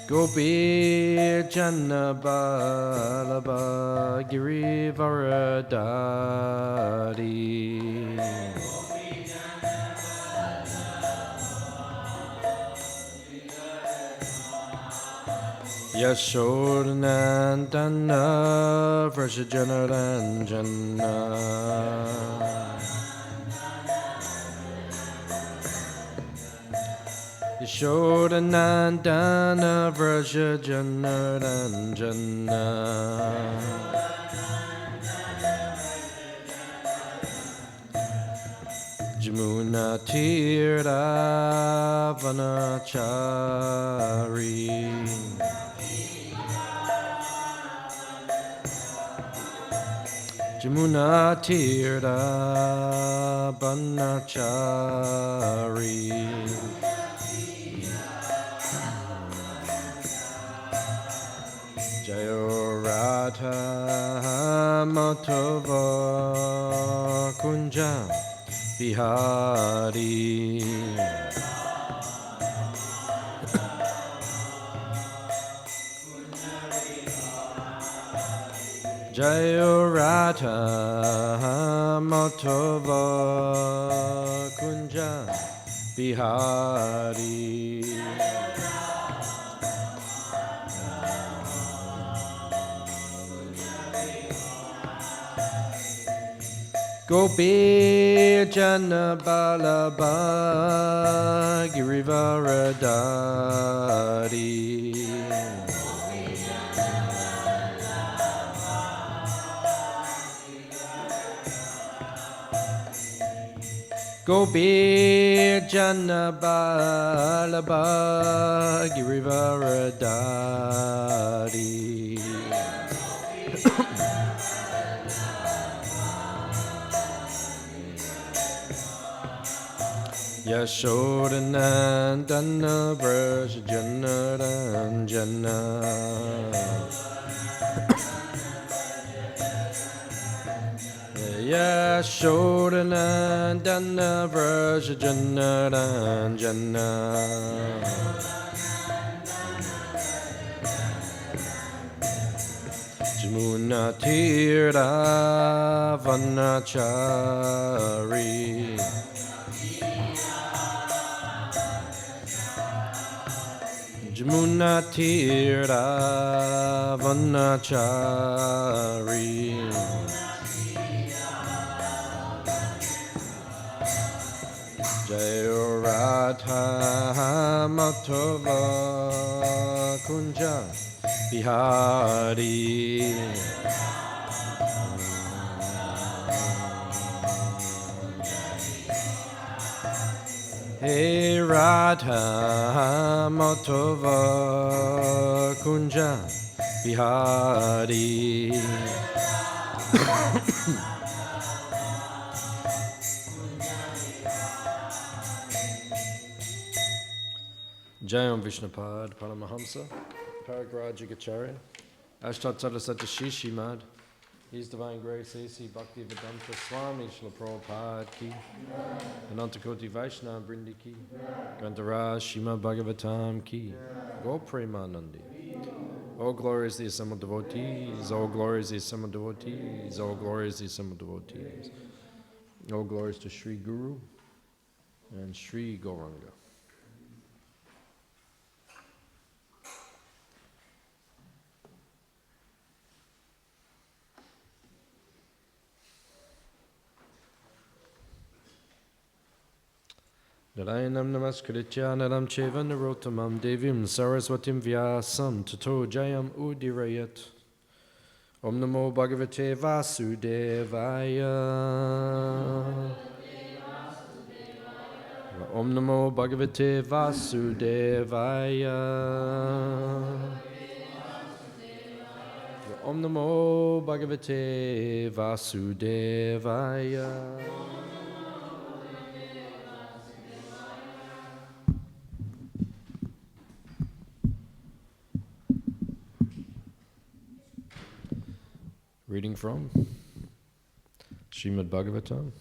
Gopi Janna Balaba Girivaradari Yashodanandana Vrajajanaranjana Yashodanandana Vrajajanaranjana Jamuna Tira Vanachari Jamuna Tira Vanachari Jayo Radha Matava Kunja Bihari Jayo Radha Matava Kunja Bihari Gopi Jana Balaba Girivaradari Gopi Jana Balaba Girivaradari Yashodanandana Vrajajanaranjana Yashodanandana Vrajajanaranjana Jamuna Tira Vanachari Jamuna Tira Vanachari Jayo Radha Matava Kunja Bihari Hey Radha Matava Kunja Bihari Jayam Vishnupad Paramahamsa Paragaraja Ashtat Sadasata Shishimad His Divine Grace A.C. Bhaktivedanta Swami Srila Prabhupada Ki Anantakoti Vaishnava Brindi Ki Grantaraj Śrīmad Bhāgavatam Ki Go Premanandi. All glory is the assembled devotees, all glory is the assembled devotees, all glory is the assembled devotees. All glories to Sri Guru and Sri Gauranga. Narayanam namaskritya naram cheva narottamam devim saraswatim vyasam tato jayam udirayat. Om namo bhagavate vasudevaya. Om namo bhagavate vasudevaya. Om namo bhagavate vasudevaya. Reading from Śrīmad Bhāgavatam,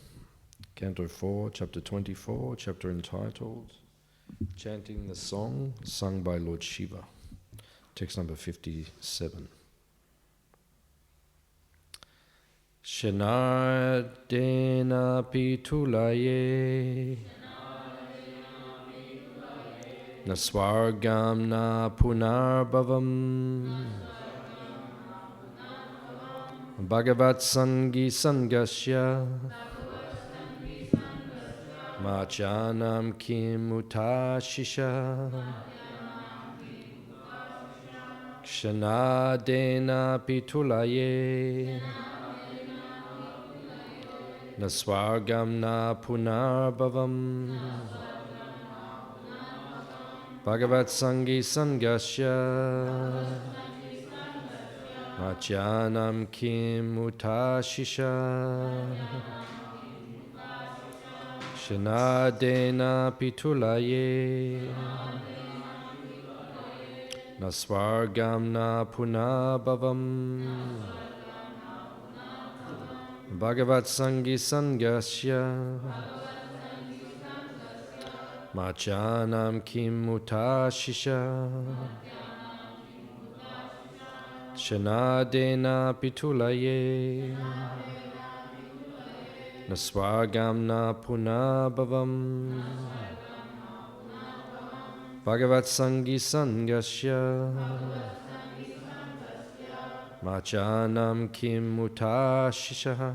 Canto 4, Chapter 24, chapter entitled Chanting the Song Sung by Lord Shiva. Text number 57. Shanardena pitulaye Naswargam na punarbhavam Bhagavat Sangi Sangasya Machanam Kim Utashisha Kshanadena Pitulaye Naswargam na Punarbhavam Bhagavat Sangi Sangasya Machanam Kim Utashisha Shanadena Pitulaye Naswargam na Punabhavam Bhagavat Sangi Sangasya Machanam Kim Utashisha Shanadena Pitulaye Naswargam na Punabhavam Bhagavat Sangi Sangasya Machanam Kim Utashisha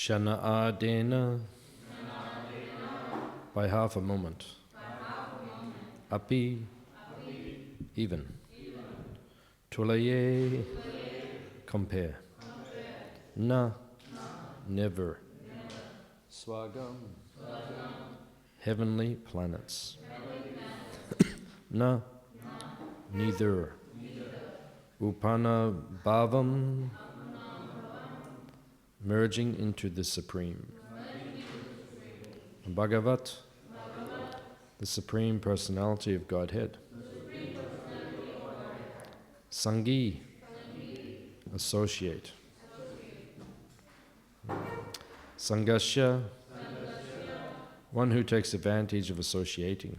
Shana Adena by half a moment. Api even. Tulaye compare. Na never. Swagam heavenly planets. Na neither. Upana bhavam merging into the Supreme. Bhagavat, the Supreme Personality of Godhead. Sangi, associate. Sangasya, one who takes advantage of associating.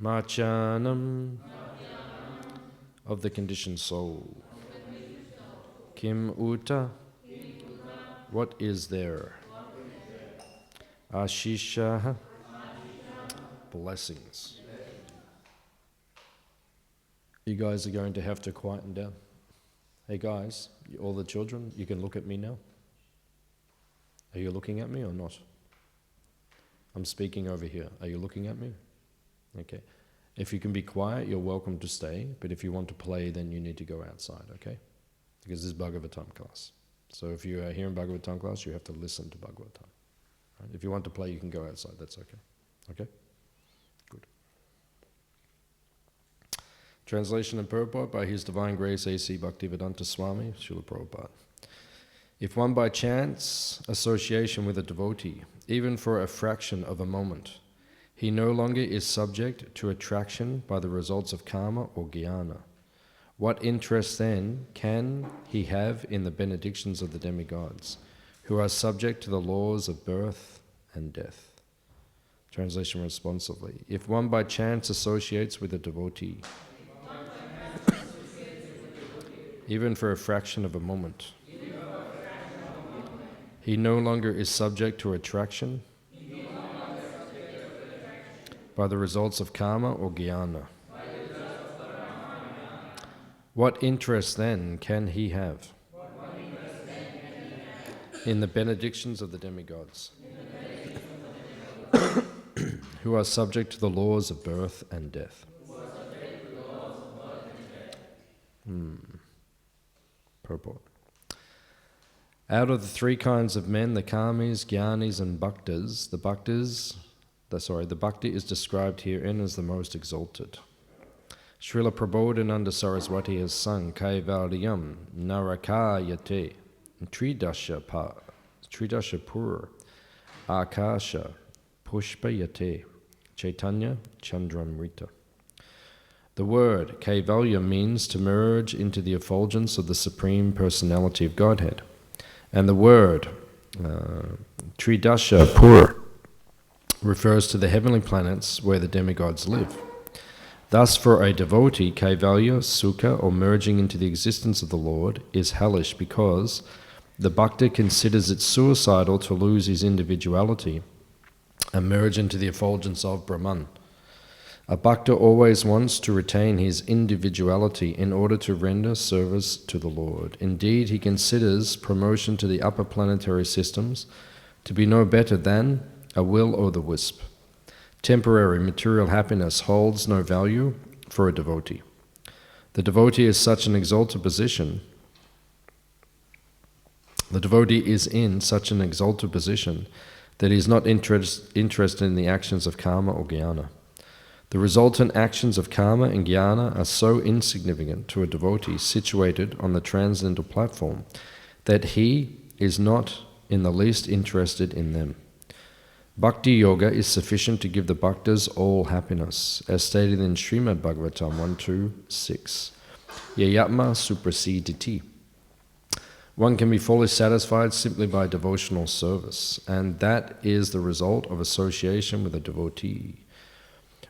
Machanam, of the conditioned soul. Kim uta, what is there? Ashisha, blessings. You guys are going to have to quieten down. Hey guys, all the children, you can look at me now. Are you looking at me or not? I'm speaking over here. Are you looking at me? Okay. If you can be quiet, you're welcome to stay. But if you want to play, then you need to go outside, okay? Because this is Bhagavatam class. So if you are here in Bhagavatam class, you have to listen to Bhagavatam. Right? If you want to play, you can go outside. That's okay. Okay? Good. Translation and purport by His Divine Grace A.C. Bhaktivedanta Swami, Srila Prabhupada. If one by chance association with a devotee, even for a fraction of a moment, he no longer is subject to attraction by the results of karma or jnana, what interest then can he have in the benedictions of the demigods, who are subject to the laws of birth and death? Translation responsively. If one by chance associates with a devotee, even for a fraction of a moment, he no longer is subject to attraction by the results of karma or jnana. What interest then can he have in the benedictions of the demigods, who are subject to the laws of birth and death? Purport. Out of the three kinds of men, the karmis, jnanis, and bhaktas, the bhakti is described herein as the most exalted. Srila Prabodhananda Saraswati has sung Kaivalyam Narakayate Tridasha Pur Akasha Pushpayate Chaitanya Chandramrita. The word Kaivalya means to merge into the effulgence of the Supreme Personality of Godhead. And the word Tridasha Pur refers to the heavenly planets where the demigods live. Thus, for a devotee, Kaivalya, Sukha, or merging into the existence of the Lord, is hellish because the bhakta considers it suicidal to lose his individuality and merge into the effulgence of Brahman. A bhakta always wants to retain his individuality in order to render service to the Lord. Indeed, he considers promotion to the upper planetary systems to be no better than a will-o'-the-wisp. Temporary material happiness holds no value for a devotee. The devotee is such an exalted position. The devotee is in such an exalted position that he is not interested in the actions of karma or jnana. The resultant actions of karma and jnana are so insignificant to a devotee situated on the transcendental platform that he is not in the least interested in them. Bhakti yoga is sufficient to give the bhaktas all happiness, as stated in Śrīmad Bhāgavatam 1.2.6. Yayatma suprasiditi. One can be fully satisfied simply by devotional service, and that is the result of association with a devotee.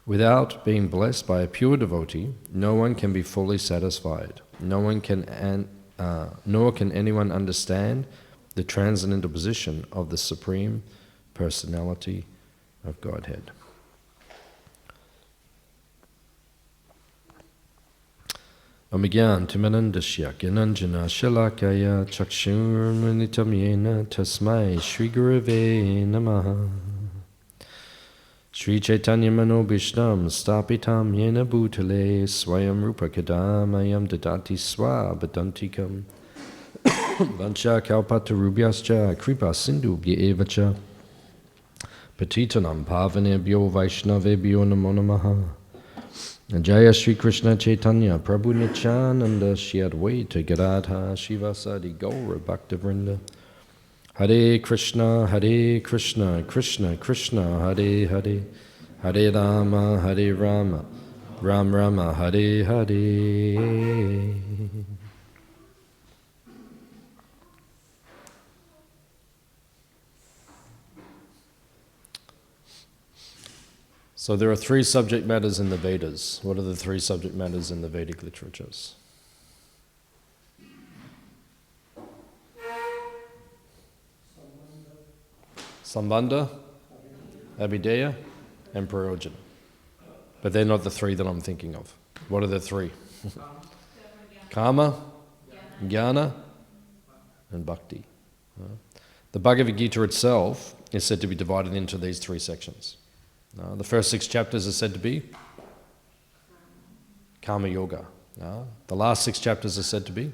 Without being blessed by a pure devotee, no one can be fully satisfied. Nor can anyone understand the transcendental position of the Supreme Personality of Godhead. Omigyan timanandasya gyananjana shalakaya chakshurmanitam yena tasmai Shri Gurave Namaha. Shri Chaitanya Manobhishtam Stapitam Yena Bhutale Swayam Rupa Kadamayam Dadati Swabadantikam Vancha Kalpatarubhyascha Kripa Sindhubhya Evacha Patitanam Pavanebhyo Vaishnavebhyo Namo Namaha. Jaya Shri Krishna Chaitanya Prabhu Nityananda Shri Advaita Gadadha Shivasadi Gaura Bhaktavrinda. Hare Krishna, Krishna Krishna, Hare Hare, Hare Rama, Ram Rama, Hare Hare. So there are 3 subject matters in the Vedas. What are the 3 subject matters in the Vedic literatures? Sambandha, Abhideya, and Prayojana. But they're not the 3 that I'm thinking of. What are the 3? Karma, Jnana, and Bhakti. The Bhagavad Gita itself is said to be divided into these 3 sections. The first 6 chapters are said to be Karma Yoga. The last 6 chapters are said to be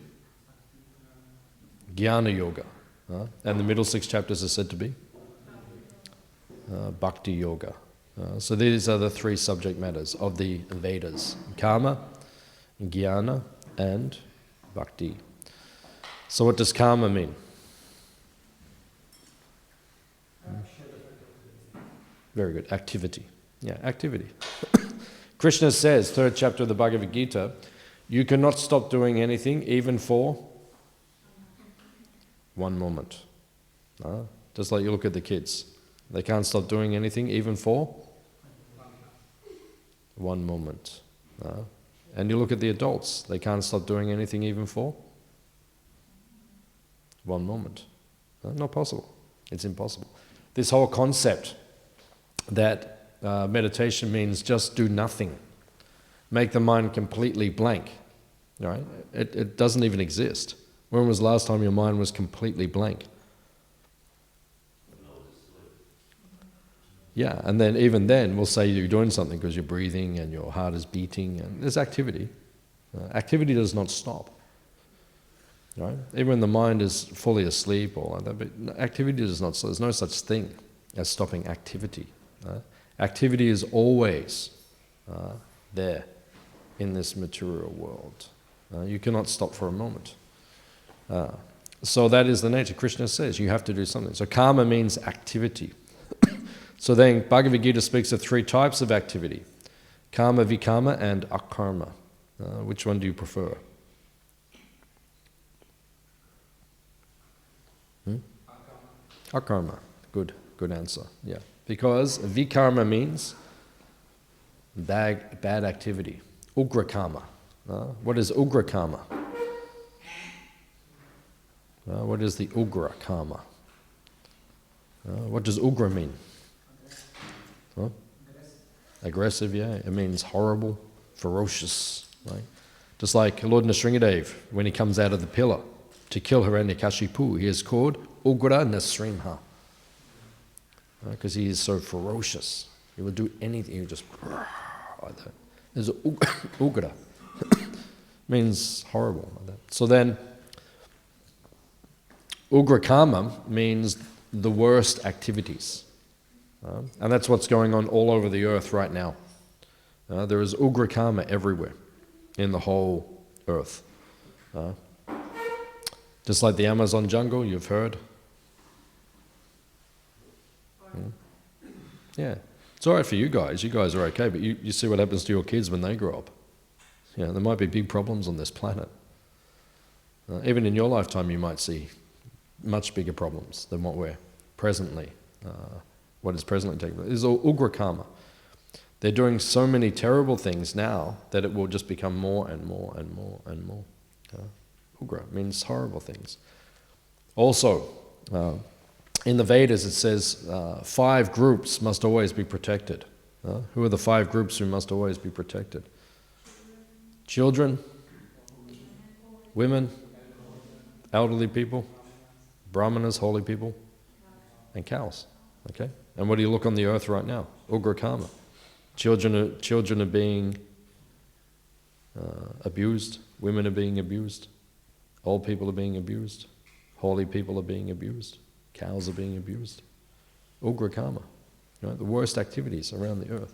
Jnana Yoga. And the middle 6 chapters are said to be Bhakti Yoga. So these are the 3 subject matters of the Vedas: Karma, Jnana, and Bhakti. So what does karma mean? Very good. Activity. Yeah, activity. Krishna says, 3rd chapter of the Bhagavad Gita, you cannot stop doing anything even for 1 moment. Just like you look at the kids. They can't stop doing anything even for 1 moment. And you look at the adults. They can't stop doing anything even for 1 moment. Not possible. It's impossible. This whole concept that meditation means just do nothing, make the mind completely blank, right? It doesn't even exist. When was the last time your mind was completely blank? Yeah, and then even then we'll say you're doing something because you're breathing and your heart is beating and there's activity. Activity does not stop, right? Even when the mind is fully asleep or like that, but activity does not stop. There's no such thing as stopping activity. Activity is always there in this material world. You cannot stop for a moment. So that is the nature. Krishna says you have to do something. So karma means activity. So then Bhagavad Gita speaks of 3 types of activity: karma, vikarma, and akarma. Which one do you prefer? Akarma. Good answer. Yeah. Because vikarma means bad activity. Ugra karma. What is ugra karma? What is the ugra karma? What does ugra mean? Aggressive, yeah. It means horrible, ferocious, right? Just like Lord Nrsimhadev, when he comes out of the pillar to kill Hiranyakashipu, he is called Ugra Nrsimha. Because he is so ferocious. He will do anything, he will just like that. There's Ugra. Means horrible like that. So then, Ugra karma means the worst activities. And that's what's going on all over the earth right now. There is Ugra karma everywhere in the whole earth. Just like the Amazon jungle, you've heard. Yeah. It's all right for you guys. You guys are okay, but you see what happens to your kids when they grow up. Yeah, there might be big problems on this planet. Even in your lifetime, you might see much bigger problems than what we're presently what is presently taking place. This is all Ugra karma. They're doing so many terrible things now that it will just become more and more and more and more. Ugra means horrible things. Also, in the Vedas it says 5 groups must always be protected. Who are the 5 groups who must always be protected? Children, women, elderly people, brahmanas, holy people, and cows. Okay? And what do you look on the earth right now? Ugra karma. Children are being abused. Women are being abused. Old people are being abused. Holy people are being abused. Cows are being abused. Ugra karma. Right? The worst activities around the earth.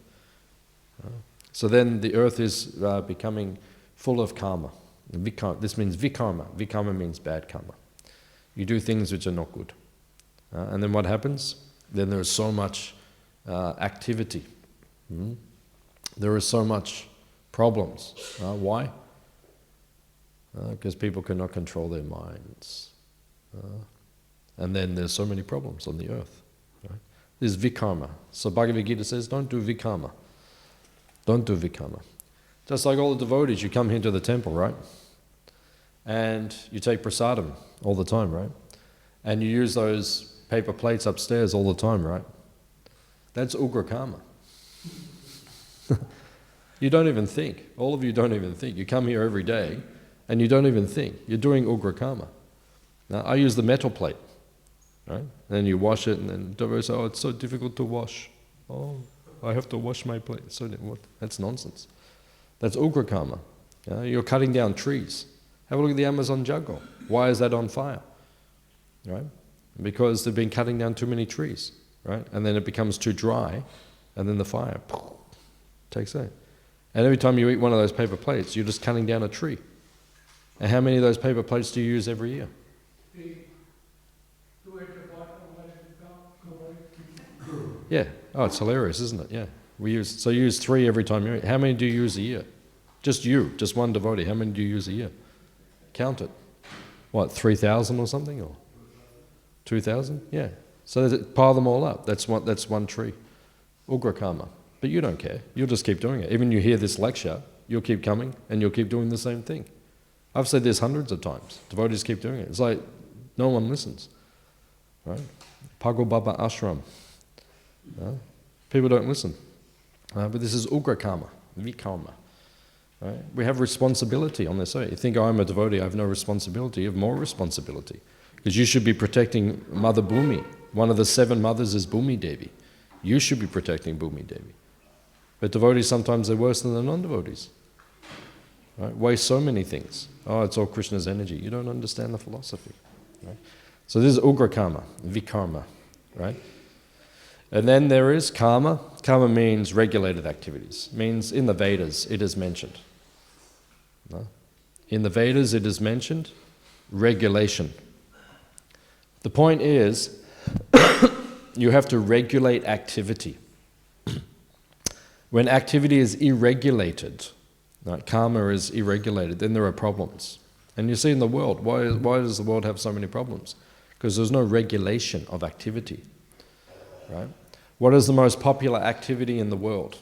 So then the earth is becoming full of karma. This means vikarma. Vikarma means bad karma. You do things which are not good. And then what happens? Then there is so much activity. There is so much problems. Why? Because people cannot control their minds. And then there's so many problems on the earth. Right? This is vikarma. So Bhagavad Gita says, don't do vikarma. Don't do vikarma. Just like all the devotees, you come here to the temple, right? And you take prasadam all the time, right? And you use those paper plates upstairs all the time, right? That's ugra karma. You don't even think. All of you don't even think. You come here every day and you don't even think. You're doing ugra karma. Now, I use the metal plate, right? And then you wash it and then devotees say, oh, it's so difficult to wash. Oh, I have to wash my plate. So what? That's nonsense. That's ugra karma. You're cutting down trees. Have a look at the Amazon jungle. Why is that on fire? Right? Because they've been cutting down too many trees, right? And then it becomes too dry, and then the fire takes over. And every time you eat one of those paper plates, you're just cutting down a tree. And how many of those paper plates do you use every year? Yeah. Oh, it's hilarious, isn't it? Yeah. So you use 3 every time you eat. How many do you use a year? Just you, just one devotee. How many do you use a year? Count it. What, 3,000 or something? Or 2,000? Yeah. So pile them all up. That's one tree. Ugra karma. But you don't care. You'll just keep doing it. Even you hear this lecture, you'll keep coming and you'll keep doing the same thing. I've said this hundreds of times. Devotees keep doing it. It's like no one listens. Right? Bhaktivedanta Ashram. People don't listen. But this is ugra karma, vikarma. Right? We have responsibility on this earth. You think, oh, I'm a devotee, I have no responsibility. You have more responsibility. Because you should be protecting Mother Bhumi. One of the 7 mothers is Bhumi Devi. You should be protecting Bhumi Devi. But devotees, sometimes they're worse than the non-devotees. Right? Waste so many things. Oh, it's all Krishna's energy. You don't understand the philosophy. Right? So this is ugra karma, vikarma. Right? And then there is karma. Karma means regulated activities. Means in the Vedas it is mentioned. No? In the Vedas it is mentioned regulation. The point is you have to regulate activity. When activity is irregulated, right, karma is irregulated, then there are problems. And you see in the world, why does the world have so many problems? Because there's no regulation of activity. Right? What is the most popular activity in the world?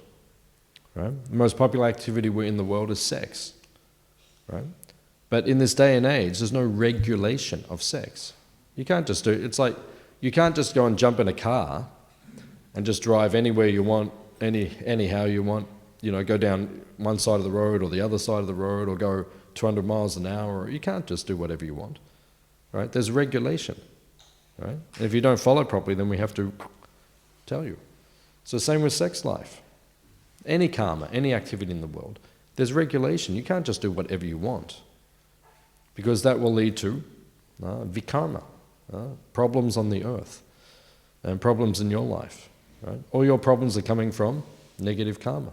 Right? The most popular activity in the world is sex. Right? But in this day and age, there's no regulation of sex. You can't just do it. It's like you can't just go and jump in a car and just drive anywhere you want, anyhow you want. You know, go down one side of the road or the other side of the road or go 200 miles an hour. You can't just do whatever you want. Right? There's regulation. Right? And if you don't follow properly, then we have to tell you. So same with sex life. Any karma, any activity in the world, there's regulation. You can't just do whatever you want, because that will lead to vikarma, problems on the earth, and problems in your life. Right? All your problems are coming from negative karma.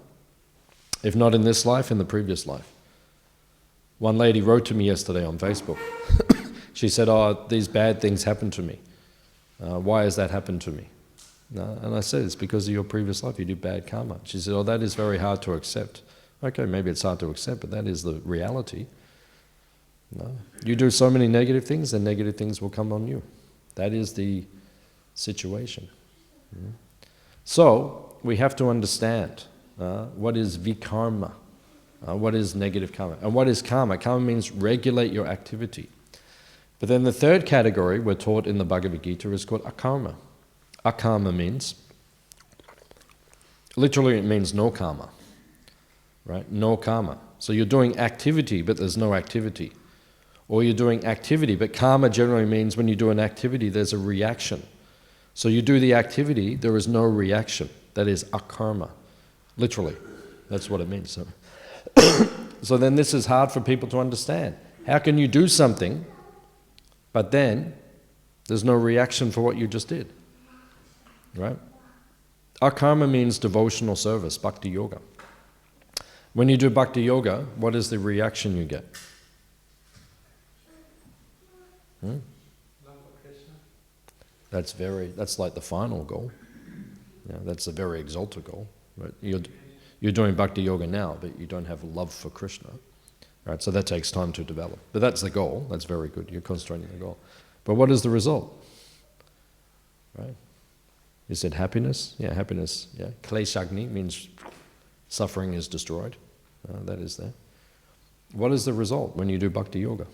If not in this life, in the previous life. One lady wrote to me yesterday on Facebook. She said, oh, these bad things happened to me. Why has that happened to me? And I said, it's because of your previous life, you did bad karma. She said, oh, that is very hard to accept. Okay, maybe it's hard to accept, but that is the reality. No. You do so many negative things, then negative things will come on you. That is the situation. So, we have to understand what is vikarma, what is negative karma, and what is karma. Karma means regulate your activity. But then the third category we're taught in the Bhagavad Gita is called akarma. Akarma means, literally it means no karma, right? No karma. So you're doing activity, but there's no activity. Or you're doing activity, but karma generally means when you do an activity, there's a reaction. So you do the activity, there is no reaction. That is akarma, literally. That's what it means. So then this is hard for people to understand. How can you do something, but then there's no reaction for what you just did? Right? Akarma means devotional service, bhakti yoga. When you do bhakti yoga, what is the reaction you get? Love for Krishna. That's like the final goal. Yeah, that's a very exalted goal. Right? You're doing bhakti yoga now, but you don't have love for Krishna. Right? So that takes time to develop. But that's the goal. That's very good. You're concentrating on the goal. But what is the result? Right? You said happiness? Yeah, happiness. Yeah. Kleshagni means Suffering is destroyed. That is there. What is the result when you do bhakti yoga?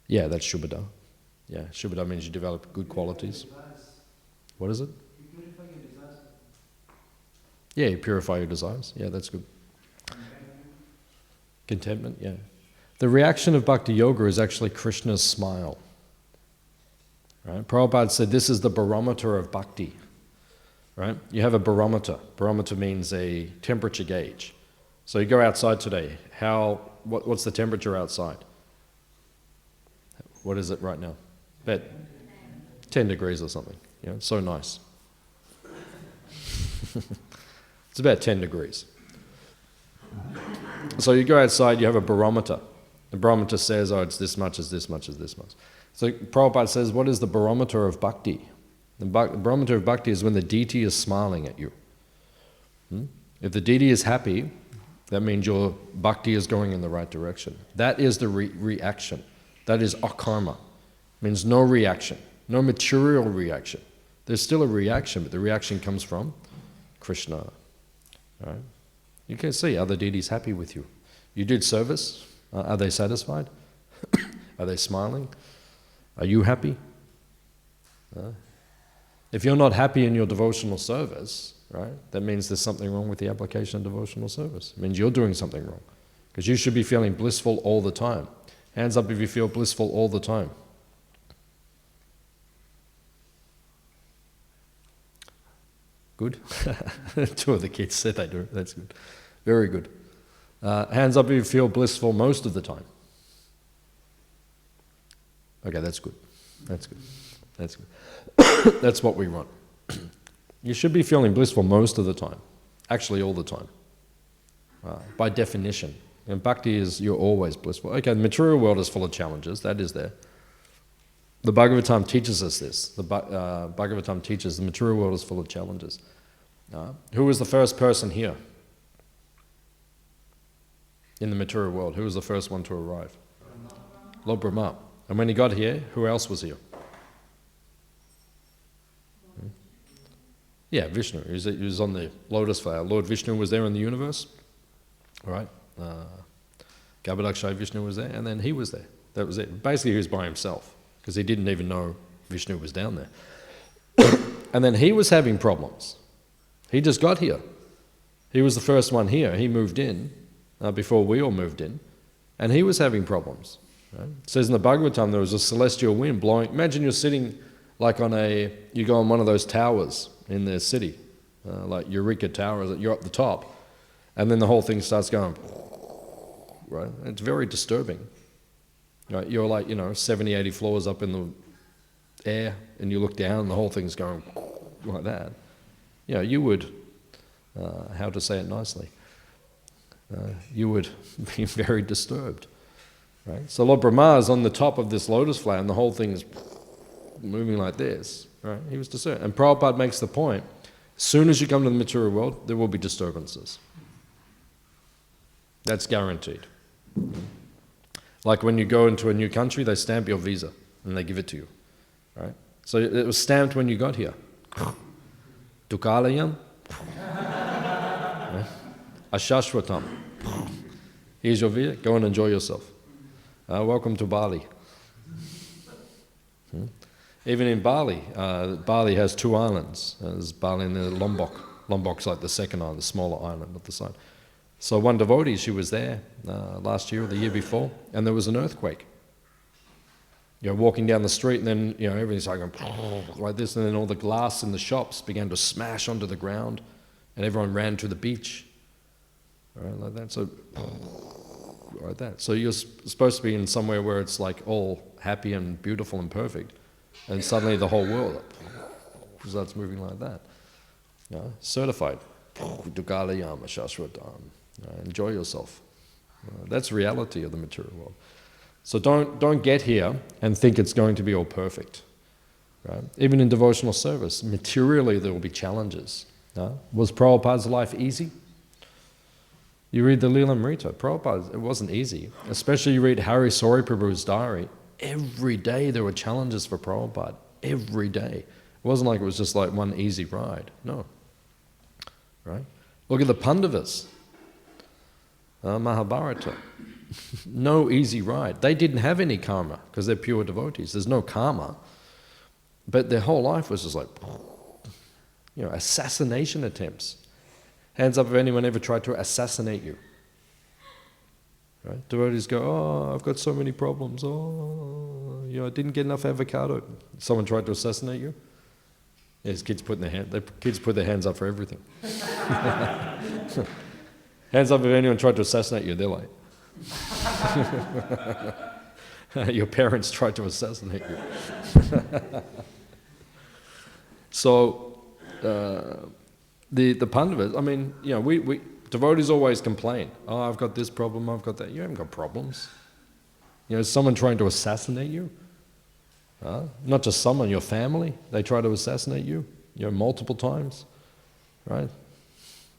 Yeah, that's Shubhada. Yeah, Shubhada means you develop good qualities. What is it? Yeah, you purify your desires. Yeah, that's good. Contentment, yeah. The reaction of bhakti yoga is actually Krishna's smile. Right? Prabhupada said this is the barometer of bhakti. Right? You have a barometer. Barometer means a temperature gauge. So you go outside today. What's the temperature outside? What is it right now? About 10 degrees or something. You know, it's so nice. It's about 10 degrees. So you go outside, you have a barometer. The barometer says, oh, it's this much, it's this much, it's this much. So Prabhupada says, what is the barometer of bhakti? The barometer of bhakti is when the deity is smiling at you. If the deity is happy, that means your bhakti is going in the right direction. That is the reaction. That is akarma. Means no reaction, no material reaction. There's still a reaction, but the reaction comes from Krishna. Right? You can see, are the deities happy with you? You did service, are they satisfied? Are they smiling? Are you happy? If you're not happy in your devotional service, right, that means there's something wrong with the application of devotional service. It means you're doing something wrong. Because you should be feeling blissful all the time. Hands up if you feel blissful all the time. Good? 2 of the kids said they do. That's good. Very good. Hands up if you feel blissful most of the time. Okay, that's good. That's good. That's good. That's what we want. You should be feeling blissful most of the time. Actually, all the time. By definition. And bhakti is you're always blissful. Okay, the material world is full of challenges. That is there. The Bhagavatam teaches us this. The Bhagavatam teaches the material world is full of challenges. Who was the first person here? In the material world, who was the first one to arrive? Lord Brahma. And when he got here, who else was here? Yeah, Vishnu. He was on the lotus flower. Lord Vishnu was there in the universe. All right. Garbhodakshaya Vishnu was there, and then he was there. That was it. Basically, he was by himself, because he didn't even know Vishnu was down there. And then he was having problems. He just got here. He was the first one here. He moved in before we all moved in, and he was having problems. Right? It says in the Bhagavatam there was a celestial wind blowing. Imagine you're sitting like you go on one of those towers in the city, like Eureka Tower, you're up the top, and then the whole thing starts going, right? It's very disturbing. Right? You're like, 70, 80 floors up in the air, and you look down and the whole thing's going like that. You would, how to say it nicely, you would be very disturbed. Right? So Lord Brahma is on the top of this lotus flower and the whole thing is moving like this. Right? He was disturbed. And Prabhupada makes the point, as soon as you come to the material world, there will be disturbances. That's guaranteed. Like when you go into a new country, they stamp your visa and they give it to you. Right? So it was stamped when you got here. Dukalayam. Ashashwatam. Here's your visa, go and enjoy yourself. Welcome to Bali. Even in Bali, Bali has 2 islands. There's Bali and the Lombok. Lombok's like the second island, the smaller island at the side. So one devotee, she was there last year or the year before, and there was an earthquake. Walking down the street, and then everything's like this, and then all the glass in the shops began to smash onto the ground, and everyone ran to the beach. Right, like that. So, like that. So you're supposed to be in somewhere where it's like all happy and beautiful and perfect, and suddenly the whole world starts moving like that. Certified. Dukalayam Shashwatam. Enjoy yourself. That's the reality of the material world. So don't get here and think it's going to be all perfect. Right? Even in devotional service, materially there will be challenges. Was Prabhupada's life easy? You read the Leelamrita, Prabhupada, it wasn't easy. Especially you read Hare Sori Prabhu's diary. Every day there were challenges for Prabhupada. Every day. It wasn't like it was just like one easy ride. No. Right? Look at the Pandavas. Mahabharata. No easy ride. They didn't have any karma because they're pure devotees. There's no karma. But their whole life was just like, assassination attempts. Hands up if anyone ever tried to assassinate you. Right? Devotees go, oh, I've got so many problems. Oh, I didn't get enough avocado. Someone tried to assassinate you? Yes, kids put their hands up for everything. Hands up if anyone tried to assassinate you, they're like. Your parents tried to assassinate you. So, the Pandavas, we devotees always complain. Oh, I've got this problem, I've got that. You haven't got problems. Is someone trying to assassinate you? Not just someone, your family. They try to assassinate you, multiple times, right?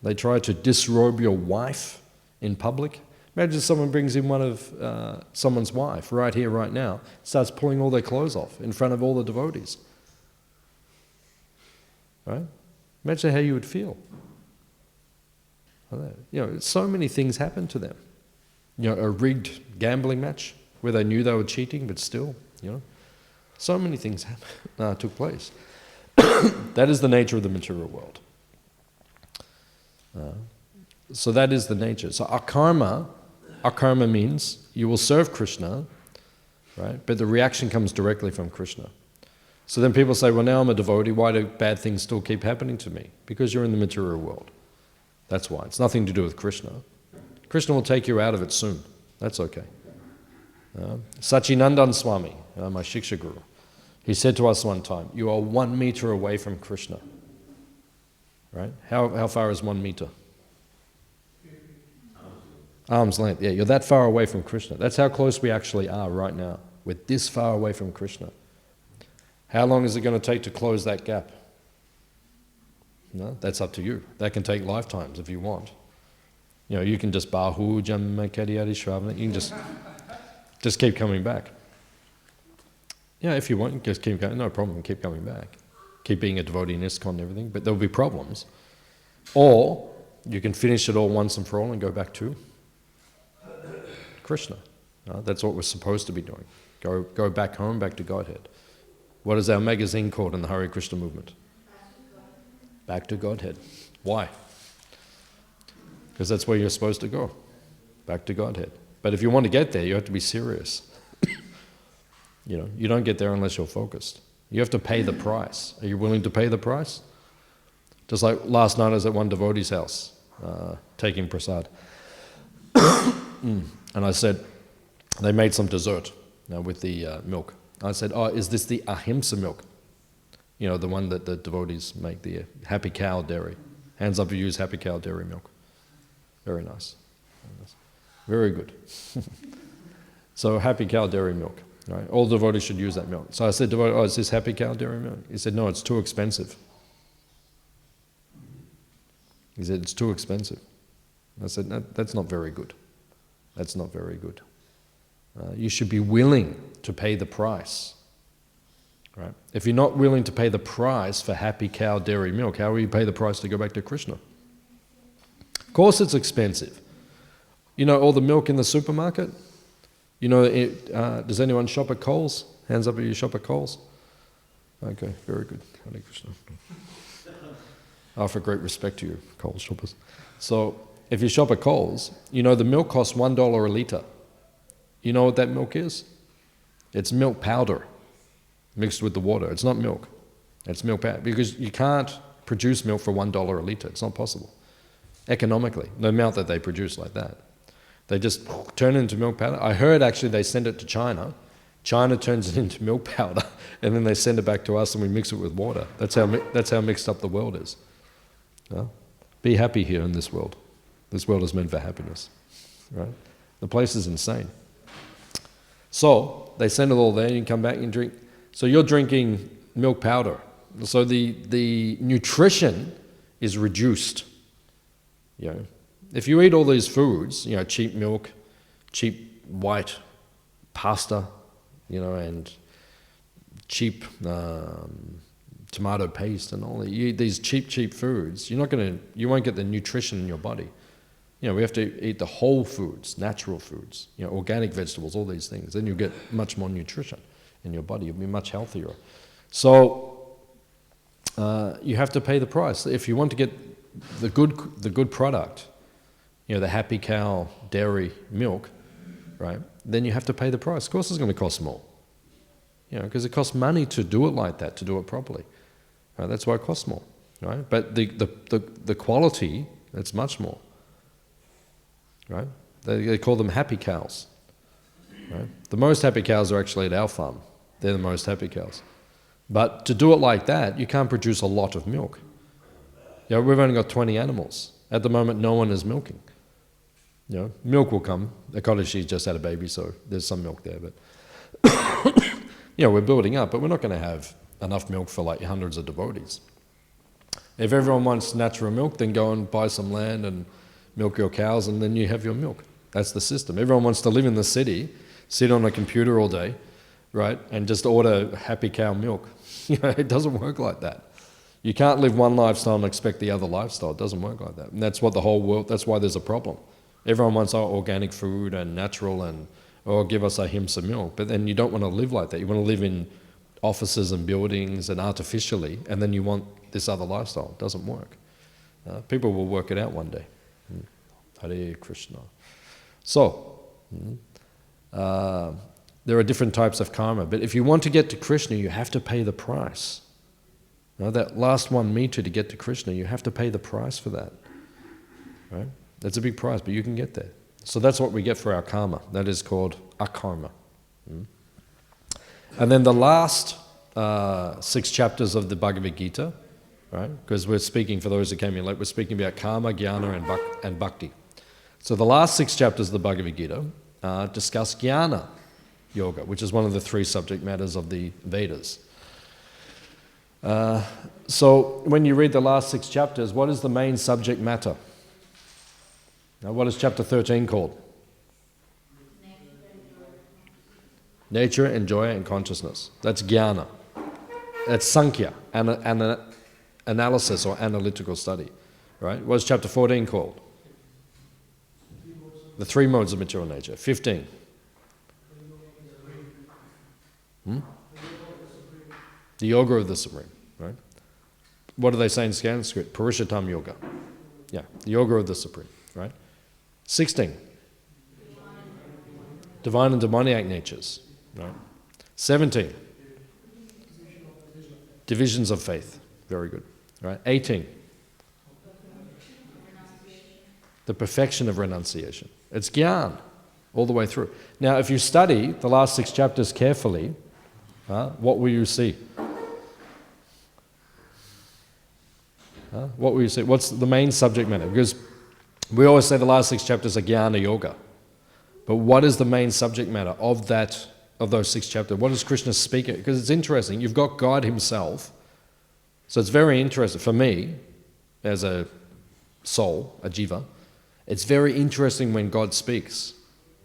They try to disrobe your wife in public. Imagine someone brings in one of someone's wife right here, right now, starts pulling all their clothes off in front of all the devotees. Right? Imagine how you would feel. So many things happen to them. A rigged gambling match where they knew they were cheating, but still, so many things took place. That is the nature of the material world. So that is the nature. So our karma means you will serve Krishna, right? But the reaction comes directly from Krishna. So then people say, well, now I'm a devotee, why do bad things still keep happening to me? Because you're in the material world. That's why. It's nothing to do with Krishna. Krishna will take you out of it soon. That's okay. Sachinandan Swami, my Shiksha Guru, he said to us one time, you are 1 meter away from Krishna. Right? How far is 1 meter? Arm's length. Yeah, you're that far away from Krishna. That's how close we actually are right now. We're this far away from Krishna. How long is it going to take to close that gap? No, that's up to you. That can take lifetimes if you want. You can just bahu jamma kadiyari shravana. You can just keep coming back. If you want, just keep going. No problem. Keep coming back. Keep being a devotee in ISKCON and everything. But there'll be problems. Or you can finish it all once and for all and go back to Krishna. That's what we're supposed to be doing. Go back home, back to Godhead. What is our magazine called in the Hare Krishna movement? Back to Godhead. Why? Because that's where you're supposed to go. Back to Godhead. But if you want to get there, you have to be serious. You don't get there unless you're focused. You have to pay the price. Are you willing to pay the price? Just like last night I was at one devotee's house, taking prasad. And I said, they made some dessert with the milk. I said, oh, is this the ahimsa milk? The one that the devotees make, the happy cow dairy. Hands up if you use happy cow dairy milk. Very nice. Very good. So happy cow dairy milk. Right? All devotees should use that milk. So I said, oh, is this happy cow dairy milk? He said, no, it's too expensive. He said, it's too expensive. I said, no, that's not very good. That's not very good. You should be willing to pay the price. Right? If you're not willing to pay the price for happy cow dairy milk, how will you pay the price to go back to Krishna? Of course it's expensive. All the milk in the supermarket? Does anyone shop at Coles? Hands up if you shop at Coles. Okay, very good. Hare Krishna. I offer great respect to you, Coles shoppers. So, if you shop at Coles, the milk costs $1 a litre. You know what that milk is? It's milk powder mixed with the water. It's not milk. It's milk powder. Because you can't produce milk for $1 a litre. It's not possible. Economically, the amount that they produce like that. They just turn it into milk powder. I heard actually they send it to China. China turns it into milk powder, and then they send it back to us and we mix it with water. That's how mixed up the world is. Be happy here in this world. This world is meant for happiness. Right? The place is insane. So they send it all there, and you come back and drink. So you're drinking milk powder. So the nutrition is reduced. If you eat all these foods, cheap milk, cheap white pasta, and cheap tomato paste and all that. You eat these cheap foods, you won't get the nutrition in your body. We have to eat the whole foods, natural foods, organic vegetables, all these things. Then you'll get much more nutrition in your body. You'll be much healthier. So you have to pay the price. If you want to get the good product, the happy cow dairy milk, right? Then you have to pay the price. Of course it's going to cost more. Because it costs money to do it like that, to do it properly. Right? That's why it costs more. Right? But the quality, it's much more. Right? They call them happy cows. Right? The most happy cows are actually at our farm. They're the most happy cows. But to do it like that, you can't produce a lot of milk. We've only got 20 animals. At the moment, no one is milking. Milk will come. The cottage, she's just had a baby, so there's some milk there. But we're building up, but we're not going to have enough milk for like hundreds of devotees. If everyone wants natural milk, then go and buy some land and milk your cows, and then you have your milk. That's the system. Everyone wants to live in the city, sit on a computer all day, right, and just order happy cow milk. It doesn't work like that. You can't live one lifestyle and expect the other lifestyle. It doesn't work like that. And that's what the whole world, that's why there's a problem. Everyone wants our organic food and natural or give us ahimsa milk, but then you don't want to live like that. You want to live in offices and buildings and artificially, and then you want this other lifestyle. It doesn't work. People will work it out one day. Hare Krishna. So, there are different types of karma, but if you want to get to Krishna, you have to pay the price. That last 1 meter to get to Krishna, you have to pay the price for that. Right? That's a big price, but you can get there. So that's what we get for our karma. That is called akarma. And then the last 6 chapters of the Bhagavad Gita, right? Because we're speaking, for those who came in late, we're speaking about karma, jnana, and bhakti. So the last 6 chapters of the Bhagavad Gita discuss jnana yoga, which is one of the 3 subject matters of the Vedas. So when you read the last 6 chapters, what is the main subject matter? Now, what is chapter 13 called? Nature, enjoy, and consciousness. That's jnana. That's sankhya, analysis or analytical study. Right? What is chapter 14 called? The 3 modes of material nature. 15. The yoga of the Supreme. Right? What do they say in Sanskrit? Purushottam yoga. Yeah, the yoga of the Supreme. Right? 16. Divine and demoniac natures. Right? 17. Divisions of faith. Very good. Right? 18. The perfection of renunciation. It's jnana all the way through. Now, if you study the last 6 chapters carefully, what will you see? What will you see? What's the main subject matter? Because we always say the last 6 chapters are jnana yoga. But what is the main subject matter of those 6 chapters? What does Krishna speak? Because it's interesting. You've got God himself. So it's very interesting. For me, as a soul, a jiva, it's very interesting when God speaks.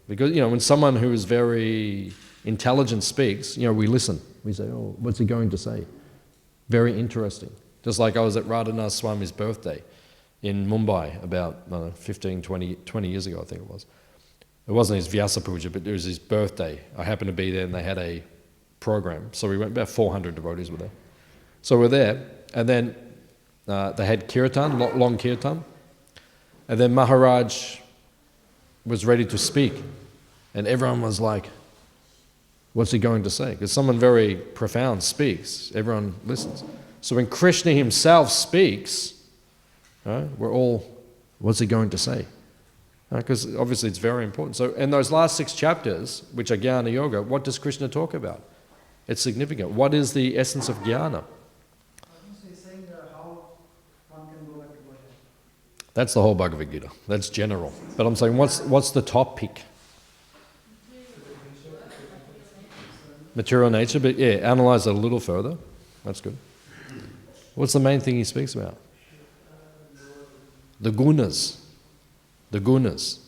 Because, when someone who is very intelligent speaks, we listen. We say, oh, what's he going to say? Very interesting. Just like I was at Radhanath Swami's birthday in Mumbai about 15, 20 years ago, I think it was. It wasn't his Vyasa Puja, but it was his birthday. I happened to be there and they had a program. So we went, about 400 devotees were there. So we're there, and then they had kirtan, long kirtan. And then Maharaj was ready to speak. And everyone was like, what's he going to say? Because someone very profound speaks, everyone listens. So when Krishna himself speaks, we're all, what's he going to say? Because obviously it's very important. So in those last 6 chapters, which are jnana yoga, what does Krishna talk about? It's significant. What is the essence of jnana? He's saying how one can go back to Godhead. That's the whole Bhagavad Gita. That's general. But I'm saying, what's the topic? Material nature, but analyze it a little further. That's good. What's the main thing he speaks about? The gunas. The gunas.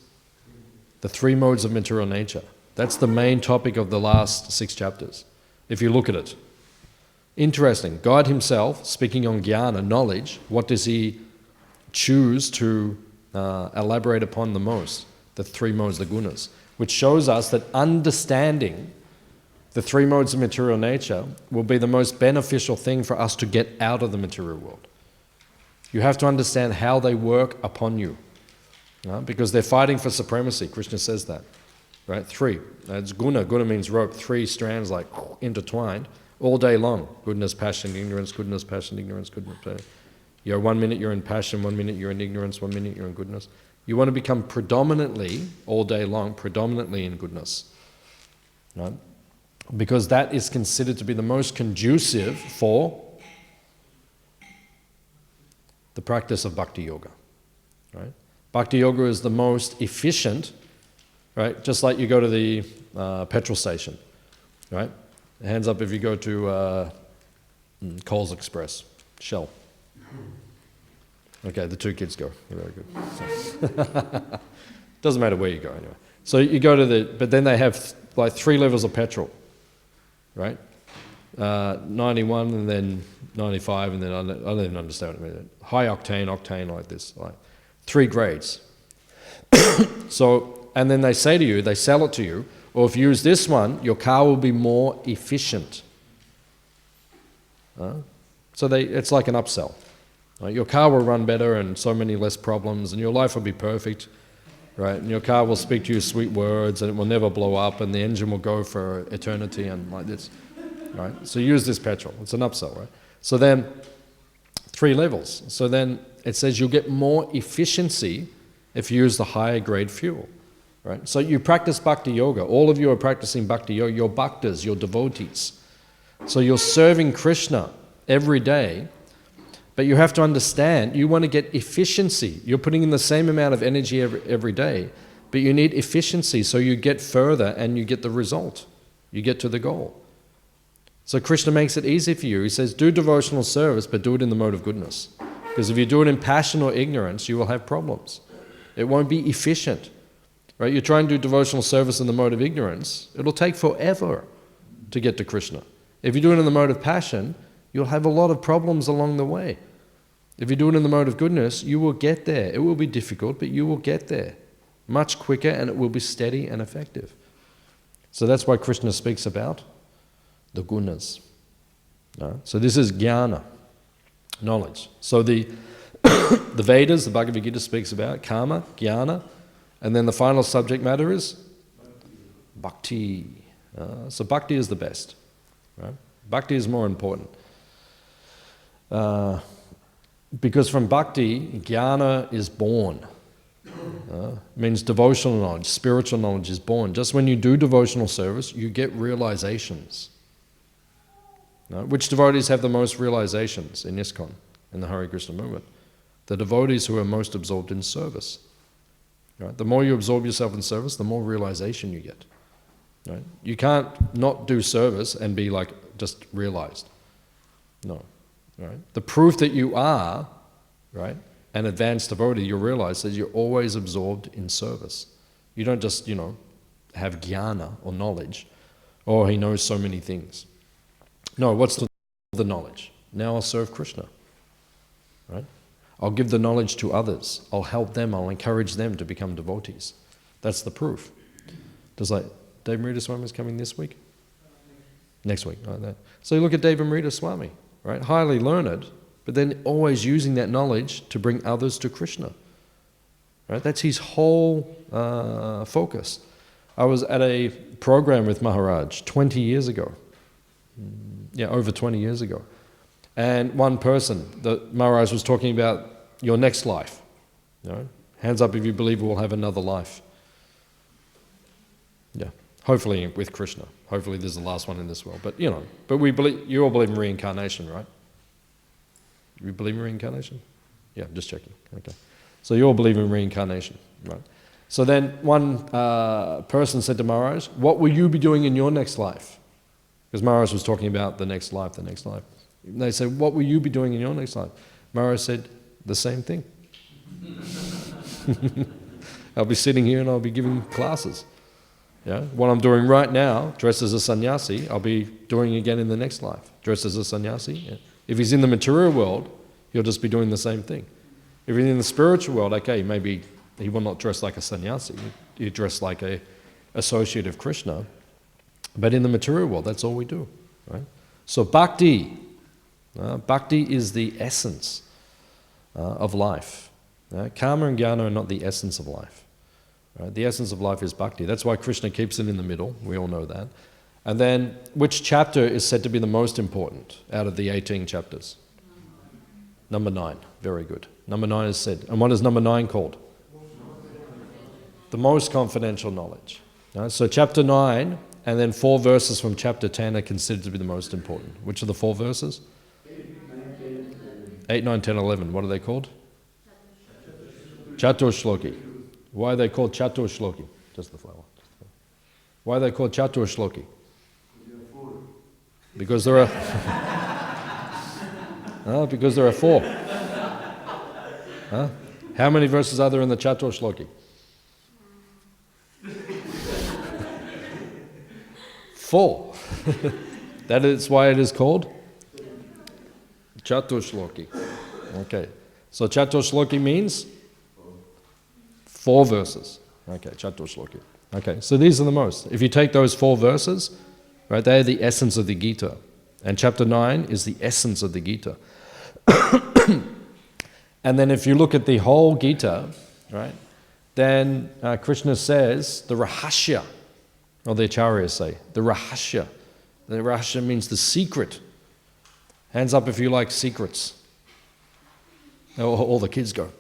The 3 modes of material nature. That's the main topic of the last 6 chapters, if you look at it. Interesting. God himself, speaking on jnana, knowledge, what does he choose to elaborate upon the most? The three modes, the gunas, which shows us that understanding the three modes of material nature will be the most beneficial thing for us to get out of the material world. You have to understand how they work upon you, because they're fighting for supremacy. Krishna says that, right? Three. It's guna. Guna means rope. Three strands like intertwined all day long. Goodness, passion, ignorance, goodness, passion, ignorance, goodness. You know, 1 minute you're in passion, 1 minute you're in ignorance, 1 minute you're in goodness. You want to become predominantly, all day long, predominantly in goodness, right? Because that is considered to be the most conducive for the practice of bhakti yoga, right? Bhakti yoga is the most efficient, right? Just like you go to the petrol station, right? Hands up if you go to Coles Express, Shell. Okay, the two kids go. Very good. Doesn't matter where you go anyway. So you go to but then they have like 3 levels of petrol, right? 91 and then 95 and then I don't even understand what it means. High octane like this, like 3 grades. So, and then they say to you, they sell it to you, or if you use this one, your car will be more efficient. So it's like an upsell. Your car will run better and so many less problems and your life will be perfect, right? And your car will speak to you sweet words and it will never blow up and the engine will go for eternity and like this, right? So use this petrol. It's an upsell, right? So then 3 levels. So then it says you'll get more efficiency if you use the higher grade fuel, right? So you practice bhakti yoga. All of you are practicing bhakti yoga. You're bhaktas, you're devotees. So you're serving Krishna every day. But you have to understand, you want to get efficiency. You're putting in the same amount of energy every day, but you need efficiency so you get further and you get the result. You get to the goal. So Krishna makes it easy for you. He says, do devotional service, but do it in the mode of goodness. Because if you do it in passion or ignorance, you will have problems. It won't be efficient. Right? You try and do devotional service in the mode of ignorance, it'll take forever to get to Krishna. If you do it in the mode of passion, you'll have a lot of problems along the way. If you do it in the mode of goodness, you will get there. It will be difficult, but you will get there much quicker and it will be steady and effective. So that's why Krishna speaks about the gunas. So this is jnana, knowledge. So the Vedas, the Bhagavad Gita speaks about karma, jnana, and then the final subject matter is bhakti. So bhakti is the best. Right? Bhakti is more important. Because from bhakti, jnana is born. Means devotional knowledge, spiritual knowledge is born. Just when you do devotional service, you get realizations. Which devotees have the most realizations in ISKCON, in the Hare Krishna movement? The devotees who are most absorbed in service. Right? The more you absorb yourself in service, the more realization you get. Right? You can't not do service and be like just realized. No. Right? The proof that you are, right, an advanced devotee, you realize that you're always absorbed in service. You don't just, have jnana or knowledge, or he knows so many things. No, what's the knowledge? Now I'll serve Krishna. Right? I'll give the knowledge to others. I'll help them. I'll encourage them to become devotees. That's the proof. Does Dave Amrita Swami is coming this week? Next week, like that. So you look at Dave Amrita Swami, right? Highly learned, but then always using that knowledge to bring others to Krishna. Right? That's his whole focus. I was at a program with Maharaj 20 years ago. Yeah, over 20 years ago. And one person, Maharaj was talking about your next life. Hands up if you believe we'll have another life. Yeah, hopefully with Krishna. Hopefully this is the last one in this world. But but you all believe in reincarnation, right? You believe in reincarnation? Yeah, just checking. Okay. So you all believe in reincarnation, right? So then one person said to Maharaj, what will you be doing in your next life? Because Maharaj was talking about the next life, the next life. And they said, what will you be doing in your next life? Maharaj said, the same thing. I'll be sitting here and I'll be giving classes. Yeah? What I'm doing right now, dressed as a sannyasi, I'll be doing again in the next life, dressed as a sannyasi. Yeah. If he's in the material world, he'll just be doing the same thing. If he's in the spiritual world, okay, maybe he will not dress like a sannyasi. He dress like a associate of Krishna. But in the material world, that's all we do. Right? So bhakti is the essence of life. Karma and jnana are not the essence of life. Right? The essence of life is bhakti. That's why Krishna keeps it in the middle. We all know that. And then, which chapter is said to be the most important out of the 18 chapters? Number 9. Very good. Number 9 is said. And what is number 9 called? The most confidential knowledge. Right? So chapter 9 and then 4 verses from chapter 10 are considered to be the most important. Which are the 4 verses? 8, 9, 10, 11. What are they called? Chatur Shloki. Why are they called Chatur Shloki? Just the flower. Why are they called Chatur Shloki? Because there are because there are 4. How many verses are there in the Chatur Shloki? 4. That is why it is called Chatur Shloki. Okay. So Chatur Shloki means 4 verses. Okay, Chatur Shloki. Okay, so these are the most. If you take those 4 verses, right, they are the essence of the Gita. And chapter 9 is the essence of the Gita. And then if you look at the whole Gita, right, then Krishna says the Rahasya, or the Acharyas say, the Rahasya. The Rahasya means the secret. Hands up if you like secrets. All the kids go.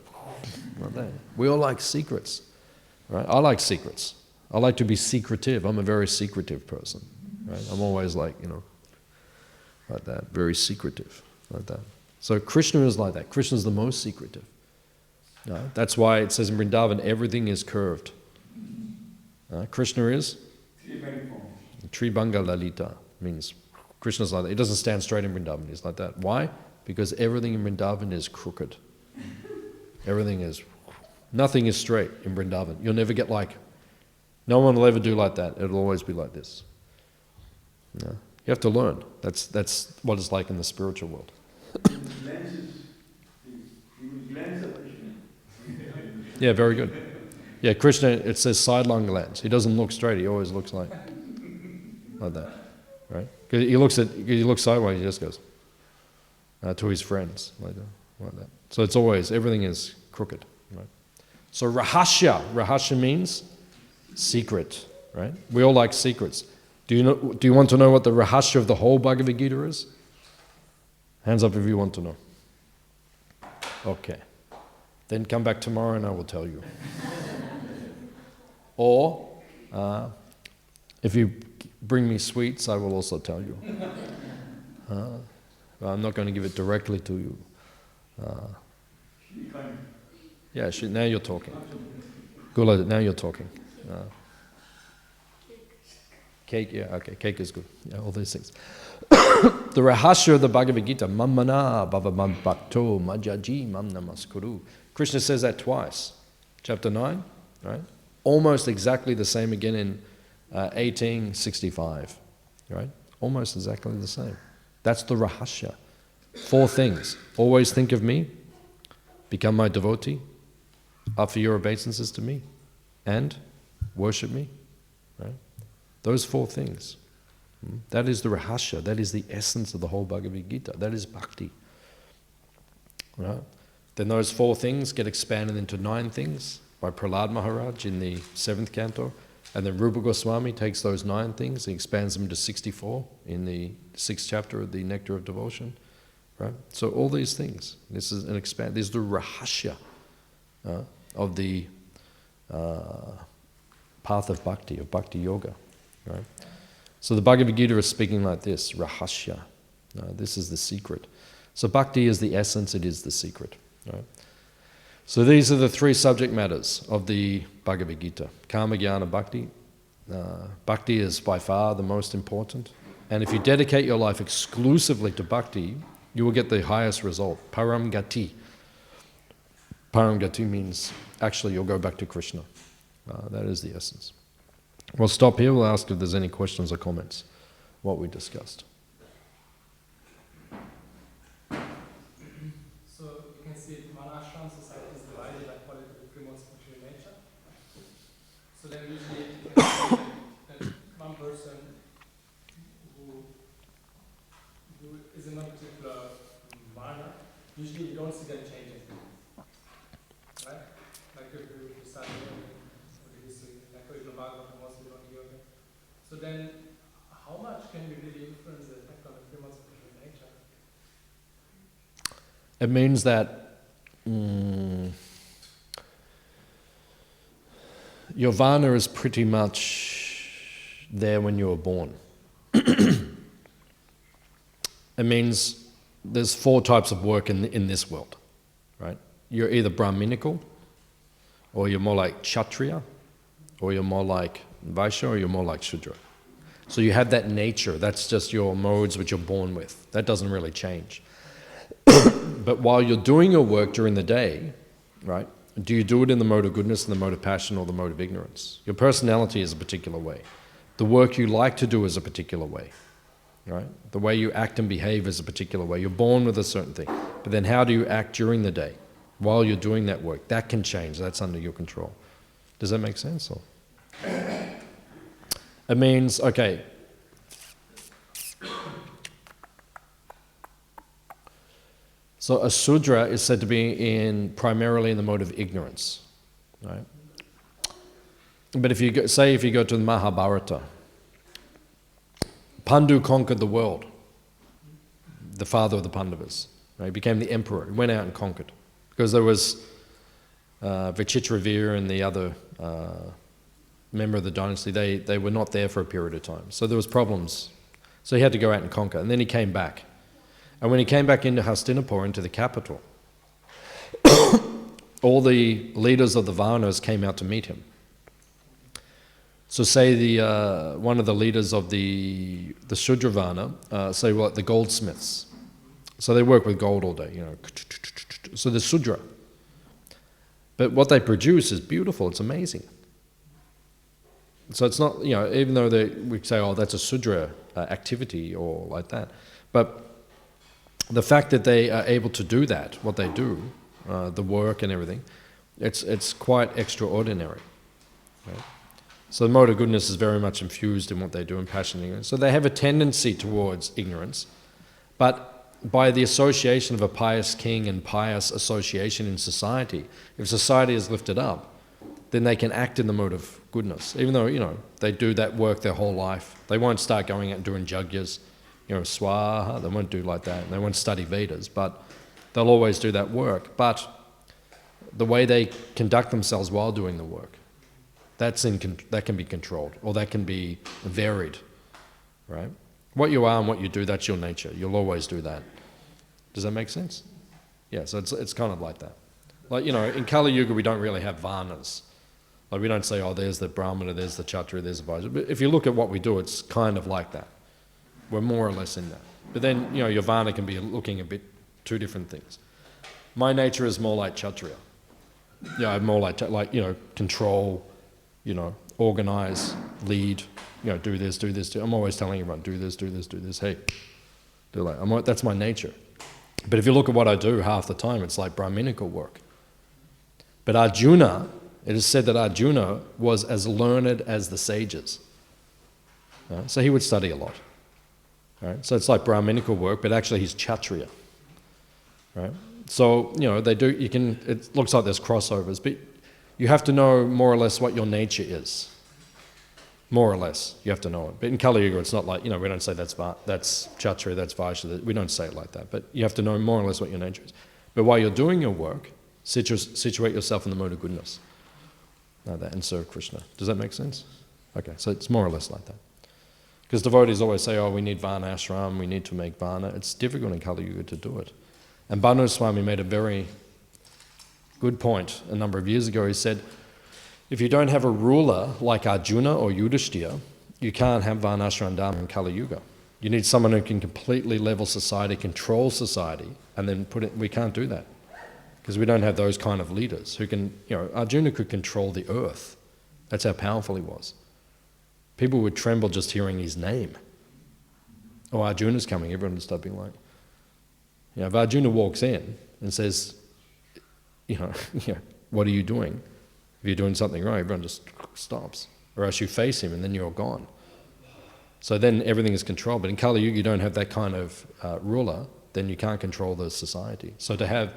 We all like secrets. Right? I like secrets. I like to be secretive. I'm a very secretive person. Right? I'm always like, like that, very secretive, like that. So Krishna is like that. Krishna is the most secretive. That's why it says in Vrindavan, everything is curved. Krishna is? Tribhanga Lalita means Krishna's like that. He doesn't stand straight in Vrindavan. He's like that. Why? Because everything in Vrindavan is crooked. Nothing is straight in Vrindavan. You'll never get no one will ever do like that. It'll always be like this. Yeah. You have to learn. That's what it's like in the spiritual world. Yeah, very good. Yeah, Krishna, it says sidelong glance. He doesn't look straight. He always looks like that, right? Because he looks sideways. He just goes to his friends like that. So it's always, everything is crooked, right? So Rahasya means secret, right? We all like secrets. Do you want to know what the Rahasya of the whole Bhagavad Gita is? Hands up if you want to know. Okay. Then come back tomorrow and I will tell you. Or, if you bring me sweets, I will also tell you. I'm not going to give it directly to you. Yeah, now you're talking. Gula, now you're talking. Cake, yeah, okay, cake is good. Yeah, all these things. The Rahasya of the Bhagavad Gita, Mammana Bhava Bhakto Majaji Mam Namaskuru. Krishna says that twice. Chapter 9, right? Almost exactly the same again in 1865, right? Almost exactly the same. That's the Rahasya. 4 things. Always think of me, become my devotee, offer your obeisances to me, and worship me, right? Those 4 things. That is the Rahasya. That is the essence of the whole Bhagavad Gita. That is bhakti. Right? Then those 4 things get expanded into 9 things by Prahlad Maharaj in the 7th canto. And then Rupa Goswami takes those 9 things and expands them to 64 in the 6th chapter of the Nectar of Devotion. Right? So all these things. This is the Rahasya of the path of bhakti, of bhakti yoga. Right? So the Bhagavad Gita is speaking like this, Rahasya. This is the secret. So bhakti is the essence, it is the secret. Right? So these are the 3 subject matters of the Bhagavad Gita. Karma, Jnana, Bhakti. Bhakti is by far the most important. And if you dedicate your life exclusively to bhakti, you will get the highest result. Param Gati. Param Gati means actually you'll go back to Krishna. That is the essence. We'll stop here. We'll ask if there's any questions or comments, what we discussed. So you can see Ashram society is divided according to the primo spiritual nature. So then usually you can see that one person who is in a particular manner, usually you don't see them changing. Right? Like if you start hearing, or you see, like Śrīmad Bhāgavatam also you don't hear it. So then, how much can we really influence the effect on the primo spiritual nature? It means that your vana is pretty much there when you were born. It means there's 4 types of work in this world, right? You're either Brahminical, or you're more like Kshatriya, or you're more like Vaishya, or you're more like Shudra. So you have that nature, that's just your modes which you're born with. That doesn't really change. But while you're doing your work during the day, right, do you do it in the mode of goodness, in the mode of passion, or the mode of ignorance? Your personality is a particular way. The work you like to do is a particular way, right? The way you act and behave is a particular way. You're born with a certain thing. But then how do you act during the day while you're doing that work? That can change. That's under your control. Does that make sense? Or? It means, okay, so a Sudra is said to be primarily in the mode of ignorance, right? But if you go to the Mahabharata, Pandu conquered the world, the father of the Pandavas. Right? He became the emperor. He went out and conquered. Because there was Vichitravir and the other member of the dynasty, they were not there for a period of time. So there was problems. So he had to go out and conquer. And then he came back. And when he came back into Hastinapur, into the capital, all the leaders of the Varnas came out to meet him. So say one of the leaders of the Shudra Varna, say like the goldsmiths. So they work with gold all day, you know. So the Sudra. But what they produce is beautiful, it's amazing. So it's not, you know, even though we say, oh, that's a Sudra activity or like that. But the fact that they are able to do that, what they do, the work and everything, it's quite extraordinary. Right? So the mode of goodness is very much infused in what they do in passion and ignorance. So they have a tendency towards ignorance, but by the association of a pious king and pious association in society, if society is lifted up, then they can act in the mode of goodness. Even though, you know, they do that work their whole life. They won't start going out and doing yajnas, you know, swaha, they won't do like that. They won't study Vedas, but they'll always do that work. But the way they conduct themselves while doing the work, that can be controlled, or that can be varied, right? What you are and what you do, that's your nature. You'll always do that. Does that make sense? Yeah, so it's kind of like that. Like, you know, in Kali Yuga we don't really have varnas. Like we don't say, oh, there's the Brahmana, there's the Kshatriya, there's the Vaishya. But if you look at what we do, it's kind of like that. We're more or less in that. But then, you know, your Varna can be looking a bit two different things. My nature is more like Kshatriya. Yeah, more like, you know, control, you know, organize, lead, you know, do this, do this. I'm always telling everyone, do this, do this, do this. Hey, do that. That's my nature. But if you look at what I do half the time, it's like Brahminical work. But Arjuna, it is said that Arjuna was as learned as the sages. Right? So he would study a lot. Right? So it's like Brahminical work, but actually he's Kshatriya. Right? So, you know, it looks like there's crossovers, but you have to know more or less what your nature is. More or less, you have to know it. But in Kali Yuga, it's not like, you know, we don't say that's Kshatriya, that's Vaishya, we don't say it like that. But you have to know more or less what your nature is. But while you're doing your work, situate yourself in the mode of goodness. Like that, and serve Krishna. Does that make sense? Okay, so it's more or less like that. Because devotees always say, oh, we need Varna-ashram, we need to make Varna. It's difficult in Kali Yuga to do it. And Bhanu Swami made a very good point a number of years ago. He said, if you don't have a ruler like Arjuna or Yudhishthira, you can't have Varnashram Dharma in Kali Yuga. You need someone who can completely level society, control society, and then we can't do that. Because we don't have those kind of leaders who can, you know, Arjuna could control the earth. That's how powerful he was. People would tremble just hearing his name. Oh, Arjuna's coming, everyone would start being like, if Arjuna walks in and says, what are you doing? If you're doing something wrong, everyone just stops. Or else you face him and then you're gone. So then everything is controlled. But in Kali Yuga, you don't have that kind of ruler, then you can't control the society. So to have,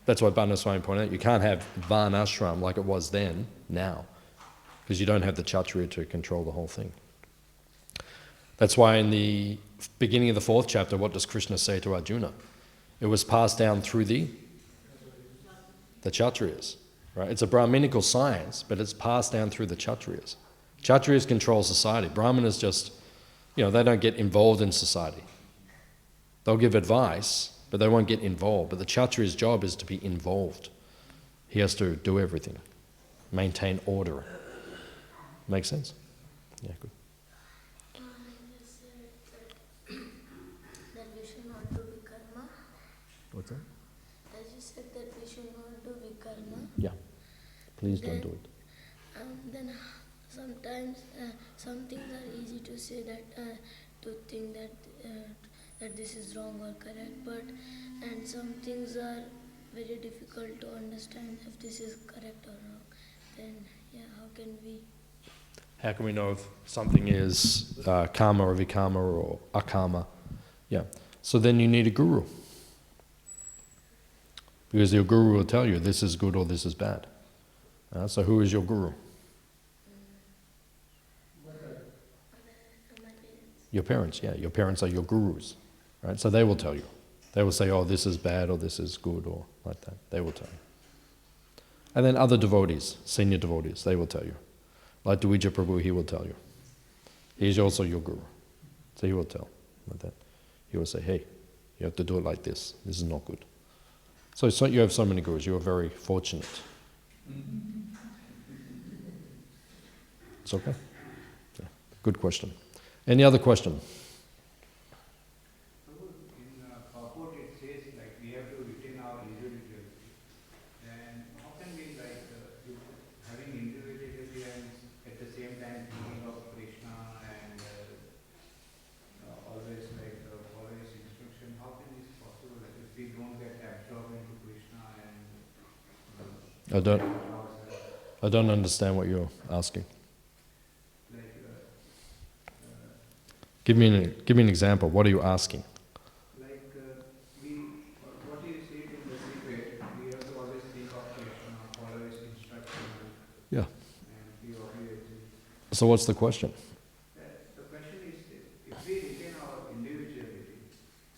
that's why Bhaktivedanta Swami pointed out, you can't have Varnashram like it was then, now. Because you don't have the Kshatriya to control the whole thing. That's why in the beginning of the 4th chapter, what does Krishna say to Arjuna? It was passed down through the Kshatriyas. Right? It's a Brahminical science, but it's passed down through the Kshatriyas. Kshatriyas control society. Brahmanas just, they don't get involved in society. They'll give advice, but they won't get involved. But the Kshatriya's job is to be involved. He has to do everything, maintain order. Make sense? Yeah, good. That we should not do vikarma. What's that? As you said that we should not do vikarma. Yeah. Please don't do it. Then sometimes some things are easy to say that to think that this is wrong or correct, and some things are very difficult to understand if this is correct or wrong. Then how can we? How can we know if something is karma or vikarma or akarma? Yeah. So then you need a guru. Because your guru will tell you this is good or this is bad. So who is your guru? My parents. Your parents, yeah. Your parents are your gurus. Right? So they will tell you. They will say, oh, this is bad or this is good or like that. They will tell you. And then other devotees, senior devotees, they will tell you. Like Dvija Prabhu, he will tell you. He's also your guru. So he will tell like that. He will say, hey, you have to do it like this. This is not good. So you have so many gurus. You are very fortunate. It's okay? Yeah. Good question. Any other question? In purport it says like we have to retain our individuality. And how can we having individuality and at the same time thinking of Krishna and always follow his instruction? How can this possible? Like if we don't get absorbed into Krishna and I don't understand what you're asking. Give me an example. What are you asking? What you say in the secret, we have to always think of Krishna, follow his instruction, Yeah. and be obedient. So what's the question? The question is, if we retain our individuality,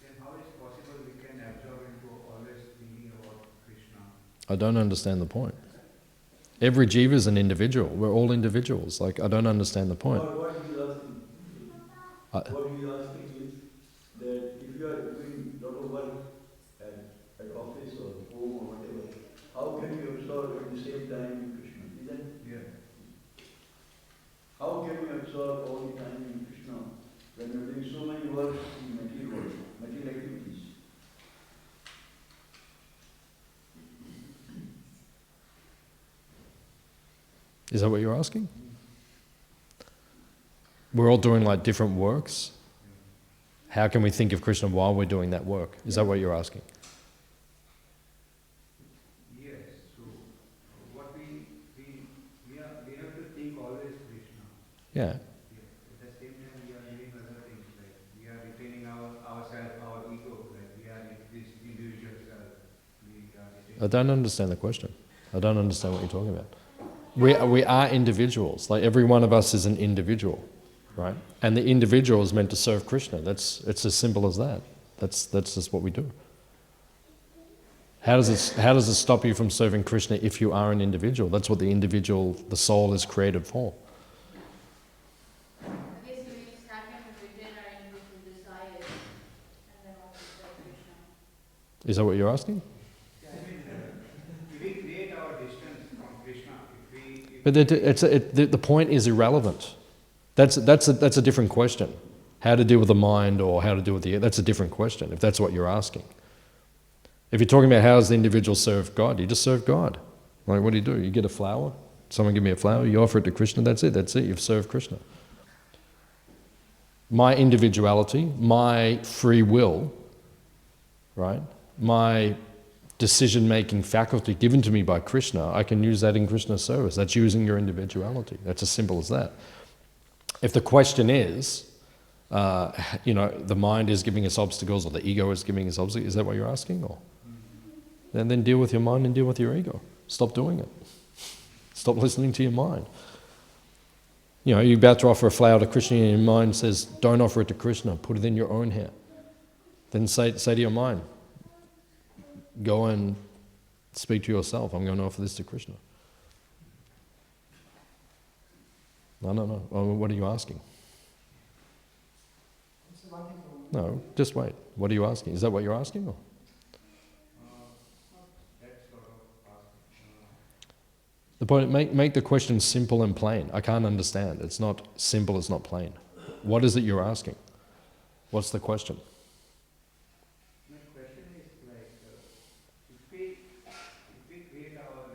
then how is possible we can absorb into always thinking about Krishna? I don't understand the point. Every jiva is an individual. We're all individuals. I don't understand the point. What he is asking is that if you are doing a lot of work at office or home or whatever, how can you absorb at the same time in Krishna? Isn't Yeah. How can you absorb all the time in Krishna when you are doing so many works in material work, material activities? Is that what you're asking? We're all doing different works. How can we think of Krishna while we're doing that work? Is that what you're asking? Yes. So what we have to think always Krishna. Yeah. At the same time, we are doing other things like we are retaining ourselves, our ego, like we are this individual self. I don't understand the question. I don't understand what you're talking about. We are individuals. Every one of us is an individual, right? And the individual is meant to serve Krishna. It's as simple as that. That's just what we do. How does it stop you from serving Krishna if you are an individual? That's what the soul is created for. I guess we start to retain our individual desires and then also serve Krishna. Is that what you're asking? We create our distance from Krishna. But the point is irrelevant. That's a different question. How to deal with the mind or how to deal with that's a different question, if that's what you're asking. If you're talking about how does the individual serve God, you just serve God. What do? You get a flower, someone give me a flower, you offer it to Krishna, that's it, you've served Krishna. my individuality, my free will, right? My decision-making faculty given to me by Krishna, I can use that in Krishna's service. That's using your individuality. That's as simple as that. If the question is, the mind is giving us obstacles or the ego is giving us obstacles, is that what you're asking? Or then deal with your mind and deal with your ego. Stop doing it. Stop listening to your mind. You're about to offer a flower to Krishna and your mind says, don't offer it to Krishna, put it in your own hair. Then say to your mind, go and speak to yourself. I'm going to offer this to Krishna. No. What are you asking? No, just wait. What are you asking? Is that what you're asking? Or? The point, make the question simple and plain. I can't understand. It's not simple, it's not plain. What is it you're asking? What's the question? My question is if we create ourselves,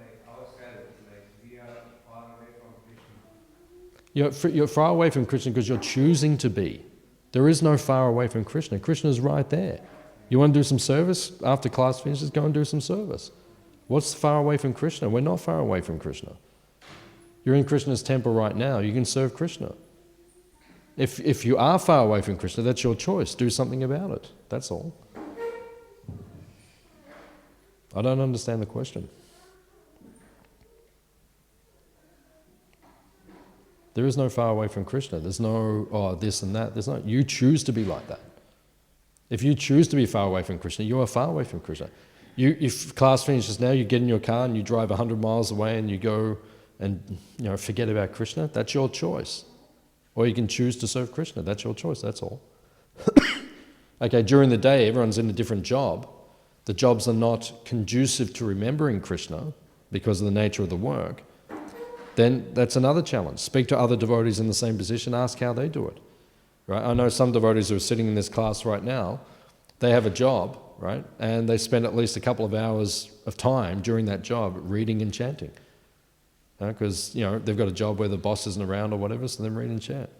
we are far away from Krishna. You're far away from Krishna because you're choosing to be. There is no far away from Krishna. Krishna's right there. You want to do some service? After class finishes, go and do some service. What's far away from Krishna? We're not far away from Krishna. You're in Krishna's temple right now. You can serve Krishna. If you are far away from Krishna, that's your choice. Do something about it. That's all. I don't understand the question. There is no far away from Krishna. There's no, this and that. There's no, you choose to be like that. If you choose to be far away from Krishna, you are far away from Krishna. If class finishes now, you get in your car and you drive 100 miles away and you go and forget about Krishna, that's your choice. Or you can choose to serve Krishna, that's your choice, that's all. Okay, during the day, everyone's in a different job. The jobs are not conducive to remembering Krishna because of the nature of the work. Then that's another challenge. Speak to other devotees in the same position, ask how they do it. Right? I know some devotees who are sitting in this class right now, they have a job, right? And they spend at least a couple of hours of time during that job reading and chanting. Because they've got a job where the boss isn't around or whatever, so they read and chant.